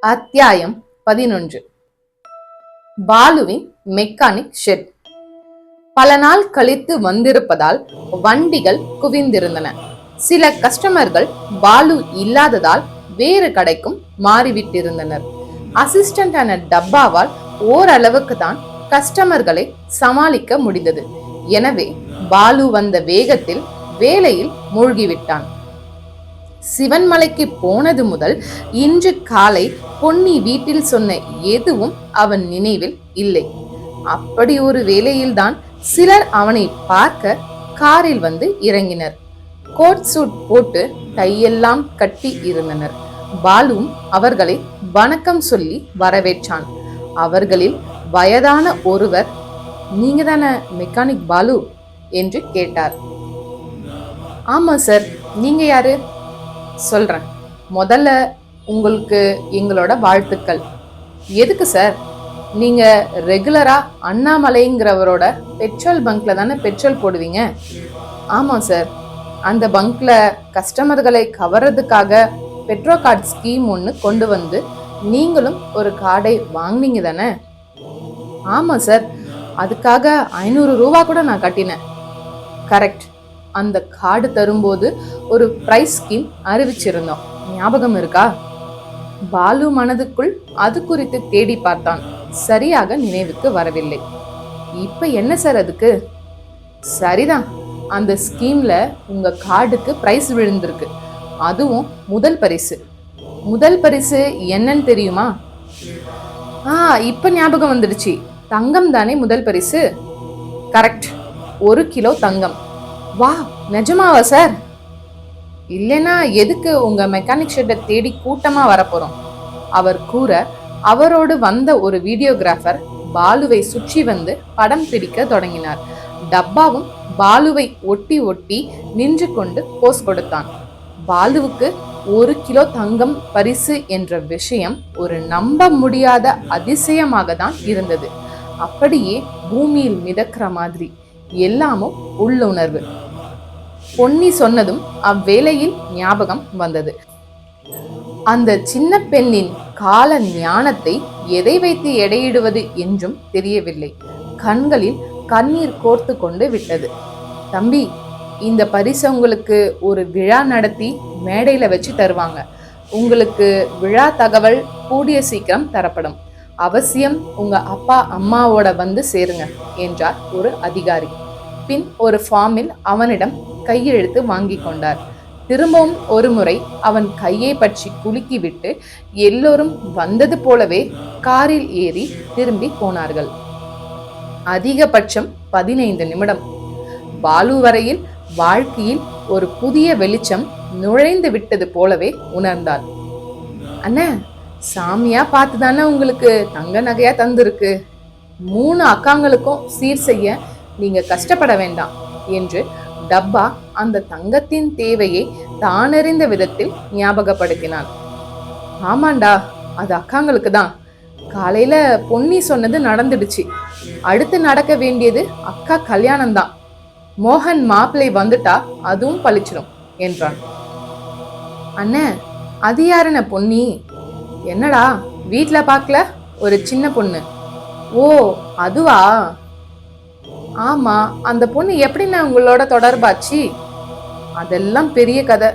அத்தியாயம் 11. பாலுவின் mechanic shed. பல நாள் கழித்து வந்திருப்பதால் வண்டிகள் குவிந்திருந்தன. சில கஸ்டமர்கள் பாலு இல்லாததால் வேறு கடைக்கும் மாறிவிட்டிருந்தனர். அசிஸ்டண்டான டப்பாவால் ஓரளவுக்கு தான் கஸ்டமர்களை சமாளிக்க முடிந்தது. எனவே பாலு வந்த வேகத்தில் வேலையில் மூழ்கிவிட்டான். சிவன்மலைக்கு போனது முதல் இன்று காலை பொன்னி வீட்டில் சொன்ன எதுவும் அவன் நினைவில் இல்லை. அப்படி ஒரு வேளையில்தான் சிலர் அவனை பார்க்க காரில் வந்து இறங்கினர். கோட் சூட் போட்டு கையெல்லாம் கட்டி இருந்தனர். பாலுவும் அவர்களை வணக்கம் சொல்லி வரவேற்றான். அவர்களில் வயதான ஒருவர், நீங்க தானே மெக்கானிக் பாலு என்று கேட்டார். ஆமா சார், நீங்க யாரு? சொல்றேன். முதல்ல உங்களுக்கு எங்களோட வாழ்த்துக்கள். எதுக்கு சார்? நீங்க ரெகுலரா அண்ணாமலைங்கிறவரோட பெட்ரோல் பங்க்ல தானே பெட்ரோல் போடுவீங்க? ஆமா சார், அந்த பங்க்ல கஸ்டமர்களை கவர்றதுக்காக பெட்ரோ கார்டு ஸ்கீம் ஒன்று கொண்டு வந்து நீங்களும் ஒரு கார்டை வாங்கினீங்க தானே? ஆமா சார், அதுக்காக 500 ரூபா கூட நான் கட்டினேன். கரெக்ட். அந்த கார்டு தரும்போது ஒரு பிரைஸ் ஸ்கீம் அறிவிச்சிருந்தோம், ஞாபகம் இருக்கா? பாலு மனதுக்குள் அது குறித்து தேடி பார்த்தான். சரியாக நினைவுக்கு வரவில்லை. இப்ப என்ன சார் அதுக்கு? சரிதான், அந்த ஸ்கீம்ல உங்க கார்டுக்கு பிரைஸ் விழுந்திருக்கு. அதுவும் முதல் பரிசு. முதல் பரிசு என்னன்னு தெரியுமா? இப்ப ஞாபகம் வந்துடுச்சு. தங்கம் தானே முதல் பரிசு? கரெக்ட், 1 கிலோ தங்கம். வா, நிஜமாவா சார்? இல்லைன்னா எதுக்கு உங்க மெக்கானிக் ஷெட்டை தேடி கூட்டமா வரப்போறோம்? அவர் கூற, அவரோடு வந்த ஒரு வீடியோகிராஃபர் பாலுவை சுற்றி வந்து படம் பிடிக்க தொடங்கினார். டப்பாவும் பாலுவை ஒட்டி ஒட்டி நின்று கொண்டு போஸ் கொடுத்தான். பாலுவுக்கு 1 கிலோ தங்கம் பரிசு என்ற விஷயம் ஒரு நம்ப முடியாத அதிசயமாக தான் இருந்தது. அப்படியே பூமியில் மிதக்கிற மாதிரி, எல்லாமும் உள்ளுணர்வு. பொன்னி சொன்னதும் அவ்வேளையில் ஞாபகம் வந்தது. அந்த சின்ன பெண்ணின் கால ஞானத்தை எதை வைத்து எடையிடுவது என்றும் தெரியவில்லை. கண்களில் கண்ணீர் கோர்த்து கொண்டு விட்டது. தம்பி, இந்த பரிசு உங்களுக்கு ஒரு விழா நடத்தி மேடையில வச்சு தருவாங்க. உங்களுக்கு விழா தகவல் கூடிய சீக்கிரம் தரப்படும். அவசியம் உங்க அப்பா அம்மாவோட வந்து சேருங்க என்றார் ஒரு அதிகாரி. பின் ஒரு ஃபார்மில் அவனிடம் கையெழுத்து வாங்கி கொண்டார். திரும்பவும் ஒரு முறை அவன் கையை பற்றி குலுக்கிவிட்டு எல்லோரும் வந்தது போலவே காரில் ஏறி திரும்பி போனார்கள். அதிகபட்சம் 15 நிமிடம். பாலு வரையில் வாழ்க்கையில் ஒரு புதிய வெளிச்சம் நுழைந்து விட்டது போலவே உணர்ந்தார். அண்ணா, சாமியா பார்த்து தானே உங்களுக்கு தங்க நகையா தந்திருக்கு. 3 அக்காங்களுக்கும் சீர் செய்ய நீங்க கஷ்டப்பட வேண்டாம் என்று டப்பா அந்த தங்கத்தின் தேவையை தானறிந்த விதத்தில் ஞாபகப்படுத்தினான். ஆமாண்டா, அது அக்காங்களுக்கு தான். காலையில பொன்னி சொன்னது நடந்துடுச்சு. அடுத்து நடக்க வேண்டியது அக்கா கல்யாணம்தான். மோகன் மாப்பிள்ளை வந்துட்டா அதுவும் பழிச்சிடும் என்றான். அண்ணே, அது யாருன பொன்னி? என்னடா வீட்டுல பார்க்கல? ஒரு சின்ன பொண்ணு. ஓ, அதுவா? ஆமா, அந்த பொண்ணு எப்படின்னா உங்களோட தொடர்பாச்சு? அதெல்லாம் பெரிய கதை.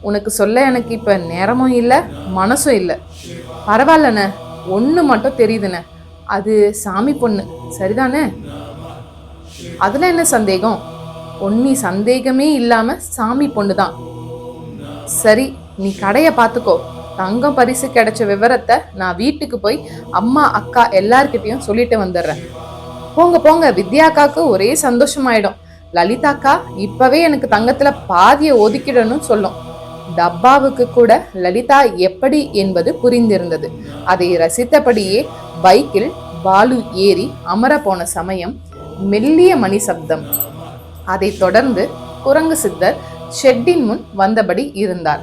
உனக்கு சொல்ல எனக்கு இப்ப நேரமும் இல்லை, மனசும் இல்லை. பரவாயில்லண்ண, ஒண்ணு மட்டும் தெரியுதுண்ண, அது சாமி பொண்ணு, சரிதானே? அதுல என்ன சந்தேகம்? பொன்னி சந்தேகமே இல்லாம சாமி பொண்ணுதான். சரி, நீ கடைய பாத்துக்கோ. தங்கம் பரிசு கிடைச்ச விவரத்தை நான் வீட்டுக்கு போய் அம்மா அக்கா எல்லார்கிட்டையும் சொல்லிட்டு வந்துடுறேன். போங்க போங்க, வித்யாக்காக்கு ஒரே சந்தோஷமாயிடும். லலிதாக்கா இப்பவே எனக்கு தங்கத்துல பாதியை ஒதுக்கிடணும் சொல்லும். டப்பாவுக்கு கூட லலிதா எப்படி என்பது புரிந்திருந்தது. அதை ரசித்தபடியே பைக்கில் பாலு ஏறி அமர போன சமயம் மெல்லிய மணி சப்தம். அதை தொடர்ந்து குரங்கு சித்தர் ஷெட்டின் முன் வந்தபடி இருந்தார்.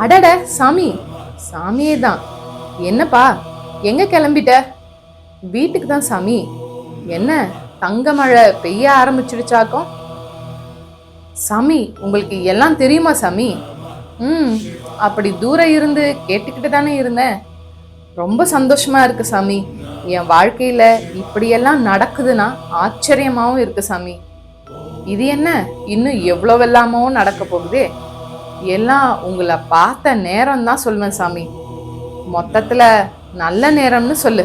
அடட சாமி! சாமியே தான். என்னப்பா, எங்க கிளம்பிட்ட? வீட்டுக்கு தான் சாமி. என்ன தங்க மழை பெய்ய ஆரம்பிச்சிடுச்சாக்கும்? சாமி, உங்களுக்கு எல்லாம் தெரியுமா சாமி? அப்படி தூரம் இருந்து கேட்டுக்கிட்டு தானே இருந்தேன். ரொம்ப சந்தோஷமா இருக்கு சாமி. என் வாழ்க்கையில இப்படியெல்லாம் நடக்குதுன்னா ஆச்சரியமாவும் இருக்கு சாமி. இது என்ன, இன்னும் எவ்வளவெல்லாமோ நடக்க போகுதே. எல்லாம் உங்களை பார்த்த நேரம் தான் சொல்லுவேன் சாமி. மொத்தத்துல நல்ல நேரம்னு சொல்லு.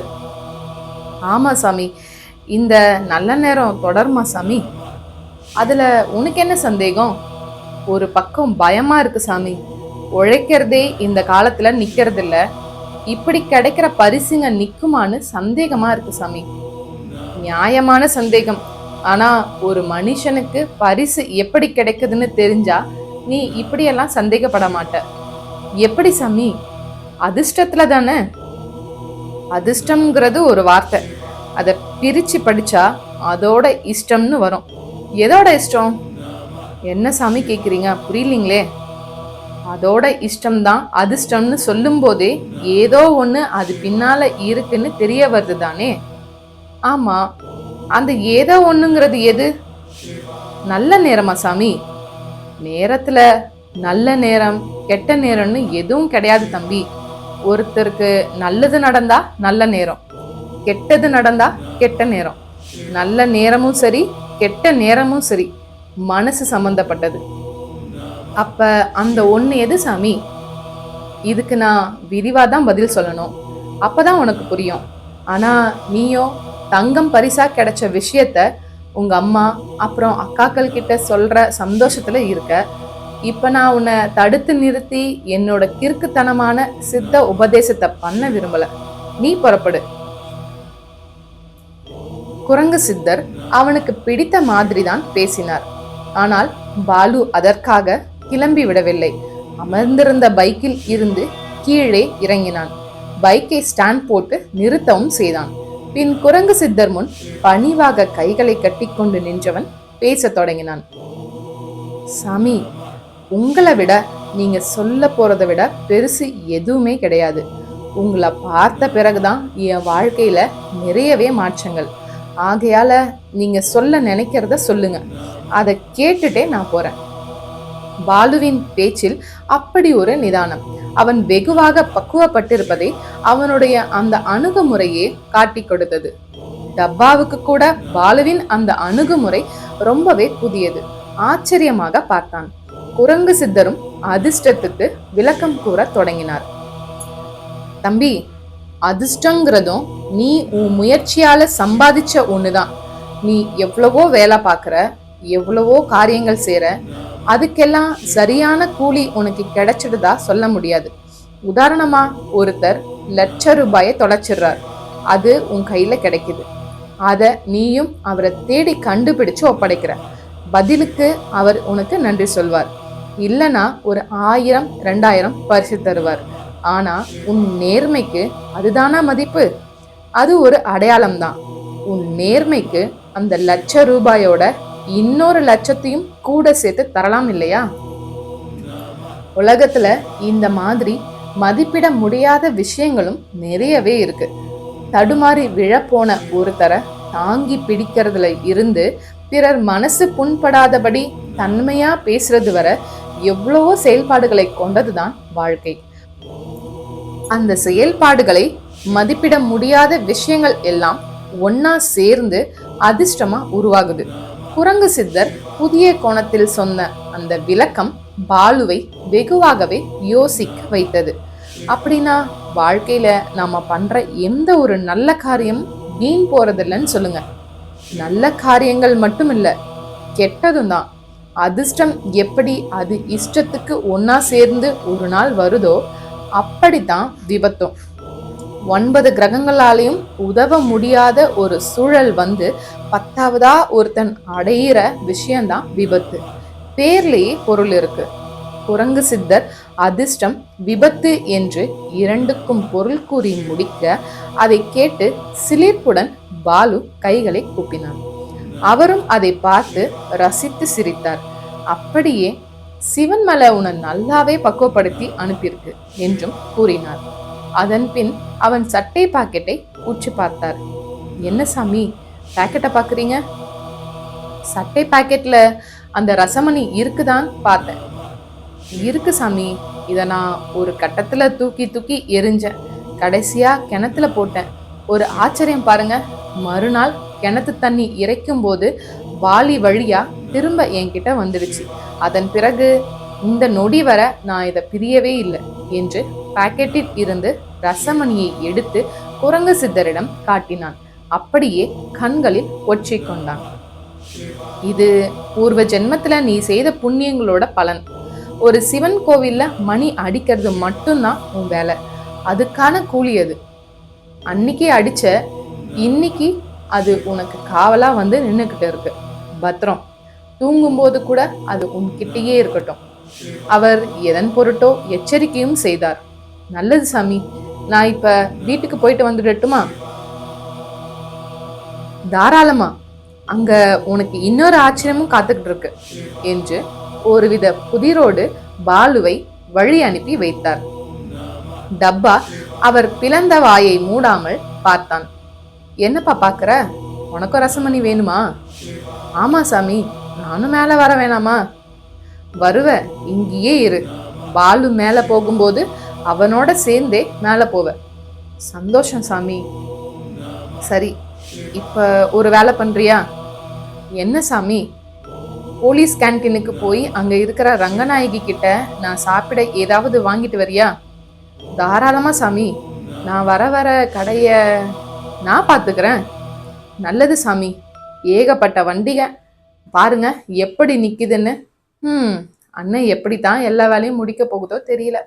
ஆமா சாமி, இந்த நல்ல நேரம் தொடருமா சாமி? அதுல உனக்கு என்ன சந்தேகம்? ஒரு பக்கம் பயமா இருக்கு சாமி. உழைக்கிறதே இந்த காலத்துல நிக்கிறது இல்ல. இப்படி கிடைக்கிற பரிசுங்க நிக்குமான்னு சந்தேகமா இருக்கு சாமி. நியாயமான சந்தேகம். ஆனா ஒரு மனுஷனுக்கு பரிசு எப்படி கிடைக்குதுன்னு தெரிஞ்சா நீ இப்படியெல்லாம் சந்தேகப்பட மாட்ட. எப்படி சாமி? அதிர்ஷ்டத்துல தானே. அதிர்ஷ்டம்ங்கிறது ஒரு வார்த்தை. அதை பிரிச்சு படிச்சா அதோட இஷ்டம்னு வரும். எதோட இஷ்டம்? என்ன சாமி கேக்குறீங்க, புரியலீங்களே. அதோட இஷ்டம்தான் அதிர்ஷ்டம்னு சொல்லும் போதே ஏதோ ஒண்ணு அது பின்னால இருக்குன்னு தெரிய வருது தானே. ஆமா, அந்த ஏதோ ஒண்ணுங்கிறது எது? நல்ல நேரமா சாமி? நேரத்துல நல்ல நேரம் கெட்ட நேரம்னு எதுவும் கிடையாது தம்பி. ஒருத்தருக்கு நல்லது நடந்தா நல்ல நேரம், கெட்டது நடந்தா கெட்ட நேரம். நல்ல நேரமும் சரி கெட்ட நேரமும் சரி மனசு சம்பந்தப்பட்டது. அப்ப அந்த ஒண்ணு எது சாமி? இதுக்கு நான் விரிவா தான் பதில் சொல்லணும், அப்பதான் உனக்கு புரியும். ஆனா நீயோ தங்கம் பரிசா கிடைச்ச விஷயத்த உங்க அம்மா அப்புறம் அக்காக்கள் கிட்ட சொல்ற சந்தோஷத்துல இருக்க. இப்ப நான் உன்னை தடுத்து நிறுத்தி என்னோட கிறுக்குத்தனமான சித்த உபதேசத்தை பண்ண விரும்பல. நீ புறப்படு. குரங்கு சித்தர் அவனுக்கு பிடித்த மாதிரிதான் பேசினார். ஆனால் பாலு அதற்காக கிளம்பி விடவில்லை. அமர்ந்திருந்த பைக்கில் இருந்து கீழே இறங்கினான். பைக்கை ஸ்டாண்ட் போட்டு நிறுத்தவும் செய்தான். பின் குரங்கு சித்தர் முன் பணிவாக கைகளை கட்டிக்கொண்டு நின்றவன் பேசத் தொடங்கினான். சாமி, உங்களை விட நீங்க சொல்ல போறதை விட பெருசு எதுவுமே கிடையாது. உங்களை பார்த்த பிறகுதான் என் வாழ்க்கையில நிறையவே மாற்றங்கள். ஆகையால நீங்க சொல்ல நினைக்கிறத சொல்லுங்க, அதை கேட்டுட்டே நான் போறேன். பாலுவின் பேச்சில் அப்படி ஒரு நிதானம். அவன் வெகுவாக பக்குவப்பட்டிருப்பதை அவனுடைய அந்த அணுகுமுறையே காட்டி கொடுத்தது. டப்பாவுக்கு கூட பாலுவின் அந்த அணுகுமுறை ரொம்பவே புதியது. ஆச்சரியமாக பார்த்தான். குரங்கு சித்தரும் அதிர்ஷ்டத்துக்கு விளக்கம் கூற தொடங்கினார். தம்பி, அதிர்ஷ்டங்கிறதும் நீ உன் முயற்சியால சம்பாதிச்ச ஒண்ணுதான். நீ எவ்வளவோ வேலை பார்க்குற, எவ்வளவோ காரியங்கள் செய்யற, அதுக்கெல்லாம் சரியான கூலி உனக்கு கிடைச்சிடுதா சொல்ல முடியாது. உதாரணமா ஒருத்தர் ₹1,00,000 தொலைச்சிடுறார். அது உன் கையில கிடைக்குது. அத நீயும் அவரை தேடி கண்டுபிடிச்சு ஒப்படைக்கிற. பதிலுக்கு அவர் உனக்கு நன்றி சொல்வார். இல்லனா ஒரு 1000, 2000 பரிசு தருவார். ஆனா உன் நேர்மைக்கு அதுதானா மதிப்பு? அது ஒரு அடையாளம் தான். உன் நேர்மைக்கு அந்த ₹1,00,000 இன்னொரு லட்சத்தையும் கூட சேர்த்து தரலாம் இல்லையா? உலகத்துல இந்த மாதிரி மதிப்பிட முடியாத விஷயங்களும் நிறையவே இருக்கு. தடுமாறி விழப்போன ஒருத்தரை தாங்கி பிடிக்கிறதுல இருந்து பிறர் மனசு புண்படாதபடி தன்மையா பேசுறது வர எவ்வளவோ செயல்பாடுகளை கொண்டதுதான் வாழ்க்கை. அந்த செயல்பாடுகளை மதிப்பிட முடியாத விஷயங்கள் எல்லாம் ஒன்னா சேர்ந்து அதிர்ஷ்டமா உருவாகுது. குரங்கு சித்தர் புதிய கோணத்தில் சொன்ன அந்த விளக்கம் பாலுவை வெகுவாகவே யோசிக்க வைத்தது. அப்படின்னா வாழ்க்கையில நாம பண்ற எந்த ஒரு நல்ல காரியமும் வீண் போறதில்லைன்னு சொல்லுங்க. நல்ல காரியங்கள் மட்டும் இல்ல, கெட்டதும் தான். அதிர்ஷ்டம் எப்படி அது இஷ்டத்துக்கு ஒன்னா சேர்ந்து ஒரு நாள் வருதோ அப்படித்தான் விபத்தும். 9 கிரகங்களாலையும் உதவ முடியாத ஒரு சூழல் வந்து 10வதா ஒருத்தன் அடையிற விஷயம்தான் விபத்து. பேர்லேயே பொருள் இருக்கு. குரங்கு சித்தர் அதிர்ஷ்டம் விபத்து என்று இரண்டுக்கும் பொருள் கூறி முடிக்க அதை கேட்டு சிலிர்ப்புடன் பாலு கைகளை கூப்பினான். அவரும் அதை பார்த்து ரசித்து சிரித்தார். அப்படியே சிவன் மலை உன்னை நல்லாவே பக்குவப்படுத்தி அனுப்பியிருக்கு என்றும் கூறினார். அதன் பின் அவன் சட்டை பாக்கெட்டை உற்று பார்த்தார். என்ன சாமி, பாக்கெட்டை பாக்குறீங்க? சட்டை பாக்கெட்ல அந்த ரசமணி இருக்குதான் பார்த்தேன். இருக்கு சாமி, இத நான் ஒரு கட்டத்துல தூக்கி தூக்கி எரிஞ்சேன். கடைசியா கிணத்துல போட்டேன். ஒரு ஆச்சரியம் பாருங்க, மறுநாள் கிணத்து தண்ணி இறைக்கும் போது வாளி வழியா திரும்ப என்கிட்ட வந்துடுச்சு. அதன் பிறகு இந்த நொடி வர நான் இதை பிரியவே இல்லை என்று பாக்கெட்டில் இருந்து ரசமணியை எடுத்து குரங்கு சித்தரிடம் காட்டினான். அப்படியே கண்களில் ஒற்றி கொண்டான். இது பூர்வ ஜென்மத்துல நீ செய்த புண்ணியங்களோட பலன். ஒரு சிவன் கோவில்ல மணி அடிக்கிறது மட்டும்தான் உன் வேலை. அதுக்கான கூலி அது. அன்னைக்கு அடிச்ச, இன்னைக்கு அது உனக்கு காவலா வந்து நின்னுக்கிட்டு இருக்கு. பத்திரம். தூங்கும்போது கூட அது உன்கிட்டயே இருக்கட்டும். அவர் எதன் பொருட்டோ எச்சரிக்கையும் செய்தார். நல்லது சாமி, நான் இப்ப வீட்டுக்கு போயிட்டு வந்துடட்டுமா? தாராளமா, அங்க உனக்கு இன்னொரு ஆச்சரியமும் காத்துக்கிட்டு இருக்கு என்று ஒருவித புதிரோடு பாலுவை வழி அனுப்பி வைத்தார். டப்பா அவர் பிளந்த வாயை மூடாமல் பார்த்தான். என்னப்பா பாக்குற? உனக்கும் ரசமணி வேணுமா? ஆமா சாமி, நானும் மேல வர வேணாமா? வருவ, இங்கேயே இரு. பாலு மேல போகும்போது அவனோட சேர்ந்தே மேல போவ. சந்தோஷம் சாமி. சரி, இப்ப ஒரு வேலை பண்றியா? என்ன சாமி? போலீஸ் கேன்டீனுக்கு போய் அங்க இருக்கிற ரங்கநாயகி கிட்ட நான் சாப்பிட ஏதாவது வாங்கிட்டு வரியா? தாராளமா சாமி, நான் வர வர கடைய நான் பாத்துக்கிறேன். நல்லது சாமி. ஏகப்பட்ட வண்டிக பாருங்க எப்படி நிக்குதுன்னு. அண்ணன் எப்படித்தான் எல்லா வேலையும் முடிக்க போகுதோ தெரியல.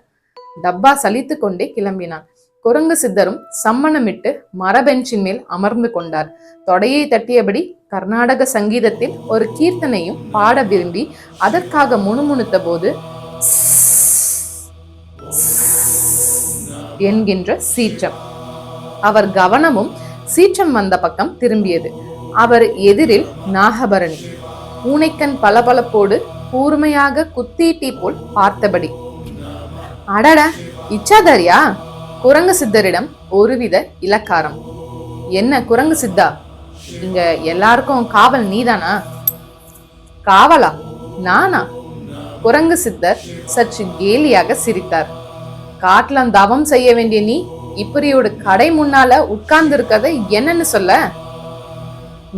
டப்பா சலித்து கொண்டே கிளம்பினான். குரங்கு சித்தரும் சம்மணமிட்டு மரபெஞ்சின் மேல் அமர்ந்து கொண்டார். தொடையை தட்டியபடி கர்நாடக சங்கீதத்தில் ஒரு கீர்த்தனையும் பாட விரும்பி அதற்காக முணுமுணுத்த போது என்கின்ற சீற்றம். அவர் கவனமும் சீற்றம் வந்த பக்கம் திரும்பியது. அவர் எதிரில் நாகபரணி பூனைக்கண் பளபளப்போடு கூர்மையாக குத்தீட்டி போல் பார்த்தபடி. அடட, இச்சாதாரியா? குரங்கு சித்தரிடம் ஒருவித இலக்காரம். என்ன குரங்கு சித்தா, இங்க எல்லாருக்கும் காவல் நீதானா? காவலா? நானா? குரங்கு சித்தர் சற்று கேலியாக சிரித்தார். காட்டுல தவம் செய்ய வேண்டிய நீ இப்படியோட கடை முன்னால உட்கார்ந்து இருக்கத என்னன்னு சொல்ல?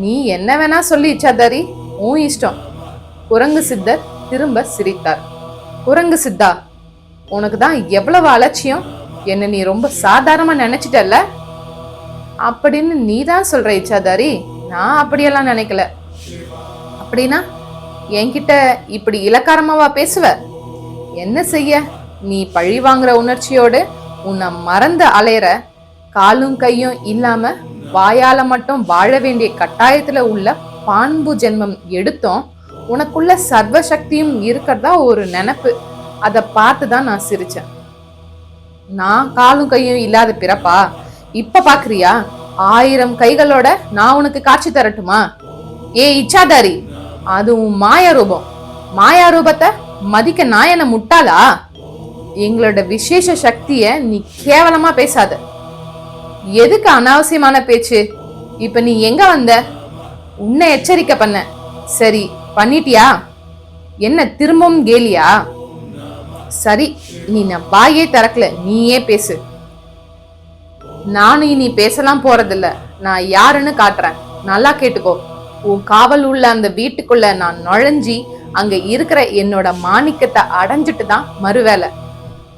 நீ என்ன வேணா சொல்லி இச்சாதாரி, உன் இஷ்டம். குரங்கு சித்தர் திரும்ப சிரித்தார். குரங்கு சித்தா, உனக்கு தான் எவ்வளவு அலட்சியம். என்ன நீ ரொம்ப சாதாரணமா நினைச்சிட்டல்ல? அப்படின்னு நீ தான் சொல்ற இச்சாதாரி. நான் அப்படியெல்லாம் நினைக்கல. அப்படின்னா என்கிட்ட இப்படி இலக்காரமாவா பேசுவ? என்ன செய்ய, நீ பழி வாங்குற உணர்ச்சியோடு உன்னை மறந்து அலையற, காலும் கையும் இல்லாம வாயால மட்டும் வாழ வேண்டிய கட்டாயத்துல உள்ள பான்பு ஜென்மம் எடுத்தோம். உனக்குள்ள சர்வ சக்தியும் இருக்கிறதா ஒரு நினைப்பு. அதை பார்த்துதான் நான் சிரிச்சேன். நான் காலும் கையும் இல்லாத பிறப்பா? இப்ப பாக்குறியா? 1000 கைகளோட நான் உனக்கு காட்சி தரட்டுமா? ஏ இச்சாதாரி, அது உன் மாயா ரூபம். மாயா ரூபத்தை மதிக்க நான் என்ன முட்டாளா? எங்களோட விசேஷ சக்திய நீ கேவலமா பேசாத. எதுக்கு அனாவசியமான பேச்சு? இப்ப நீ எங்க வந்த? உன்னை எச்சரிக்கை பண்ண. சரி, பண்ணிட்டியா? என்ன திரும்பவும் கேலியா? சரி, நீ நான் வாயே திறக்கல, நீயே பேசு. நானும் இனி பேசலாம் போறதில்ல. நான் யாருன்னு காட்டுறேன், நல்லா கேட்டுக்கோ. உன் காவல் உள்ள அந்த வீட்டுக்குள்ள நான் நுழைஞ்சி அங்க இருக்கிற என்னோட மாணிக்கத்தை அடைஞ்சிட்டு தான் மறுவேலை.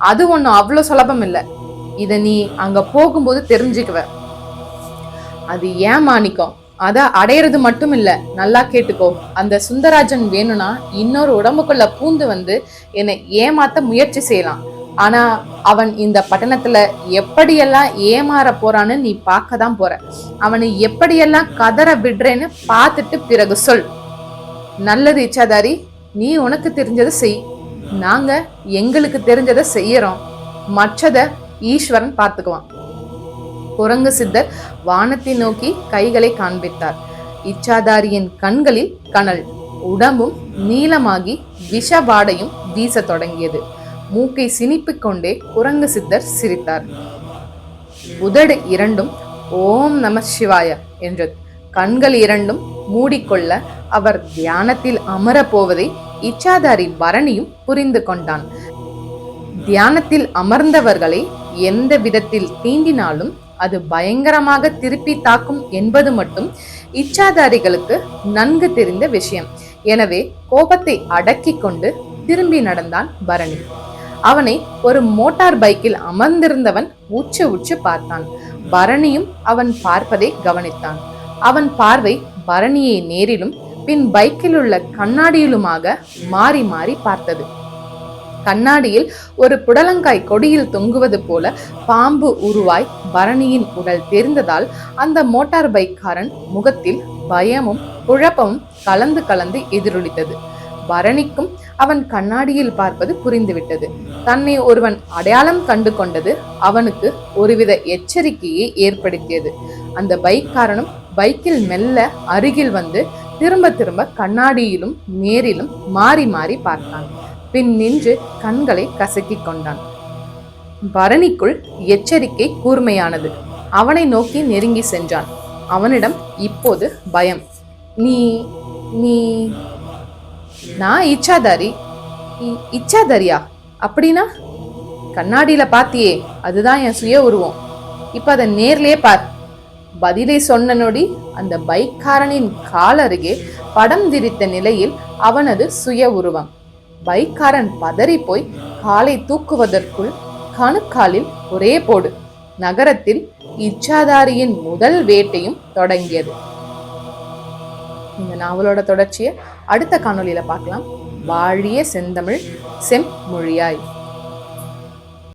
அது ஒண்ணும் அவ்வளவு சுலபம் இல்லை. இத நீ அங்க போகும்போது தெரிஞ்சுக்குவ. அது ஏன் மாணிக்கம், அத அடையிறது மட்டும் இல்ல, நல்லா கேட்டுக்கோ. அந்த சுந்தராஜன் வேணும்னா இன்னொரு உடம்புக்குள்ள பூந்து வந்து என்னை ஏமாத்த முயற்சி செய்யலாம். ஆனா அவன் இந்த பட்டணத்துல எப்படியெல்லாம் ஏமாற போறான்னு நீ பார்க்க தான் போற. அவனை எப்படியெல்லாம் கதற விடுறேன்னு பார்த்துட்டு பிறகு சொல். நல்லது இச்சாதாரி, நீ உனக்கு தெரிஞ்சதை செய். நாங்க எங்களுக்கு தெரிஞ்சதை செய்யறோம். மற்றத ஈஸ்வரன் பார்த்துக்குவான். குரங்கு சித்தர் வானத்தை நோக்கி கைகளை காண்பித்தார். இச்சாதாரியின் கண்களில் கனல், உடம்பும் நீளமாகி விஷபாடையும் வீச தொடங்கியது. மூக்கை சினிப்பிக் கொண்டே குரங்கு சித்தர் சிரித்தார். உதடு இரண்டும் ஓம் நம சிவாய என்றது. கண்கள் இரண்டும் மூடிக்கொள்ள அவர் தியானத்தில் அமர போவதை இச்சாதாரி பரணியும் புரிந்து கொண்டான். தியானத்தில் அமர்ந்தவர்களை எந்த விதத்தில் தீண்டினாலும் அது பயங்கரமாக திருப்பி தாக்கும் என்பது மட்டும் இச்சாதாரிகளுக்கு நன்கு தெரிந்த விஷயம். எனவே கோபத்தை அடக்கி கொண்டு திரும்பி நடந்தான் பரணி. அவனை ஒரு மோட்டார் பைக்கில் அமர்ந்திருந்தவன் உச்சு உச்சு பார்த்தான். பரணியும் அவன் பார்ப்பதை கவனித்தான். அவன் பார்வை பரணியை நேரிலும் பின் பைக்கில் உள்ள கண்ணாடியிலுமாக மாறி மாறி பார்த்தது. கண்ணாடியில் ஒரு புடலங்காய் கொடியில் தொங்குவது போல பாம்பு உருவாய் பரணியின் உடல் தெரிந்ததால் அந்த மோட்டார் பைக்காரன் முகத்தில் பயமும் குழப்பமும் கலந்து கலந்து எதிரொலித்தது. பரணிக்கும் அவன் கண்ணாடியில் பார்ப்பது புரிந்துவிட்டது. தன்னை ஒருவன் அடையாளம் கண்டு கொண்டது அவனுக்கு ஒருவித எச்சரிக்கையை ஏற்படுத்தியது. அந்த பைக்காரனும் பைக்கில் மெல்ல அருகில் வந்து திரும்ப திரும்ப கண்ணாடியிலும் நேரிலும் மாறி மாறி பார்த்தான். பின் நின்று கண்களை கசக்கிக் கொண்டான். பரணிக்குள் எச்சரிக்கை கூர்மையானது. அவனை நோக்கி நெருங்கி சென்றான். அவனிடம் இப்போது பயம். நீ நீ நான் இச்சாதாரி. இச்சாதாரியா? அப்படின்னா? கண்ணாடியில பாத்தியே, அதுதான் என் சுய உருவம். இப்ப அதை நேர்லயே பார். பதிலை சொன்ன நொடி அந்த பைக்காரனின் கால் அருகே படம் திரித்த நிலையில் அவனது சுய உருவம். பைக்காரன் பதறி போய் காலை தூக்குவதற்குள் கணுக்காலில் ஒரே போடு. நகரத்தில் இச்சாதாரியின் முதல் வேட்டையும் தொடங்கியது. இந்த நாவலோட தொடர்ச்சியை அடுத்த காணொலியில பார்க்கலாம். வாழிய செந்தமிழ் செம்மொழியாய்.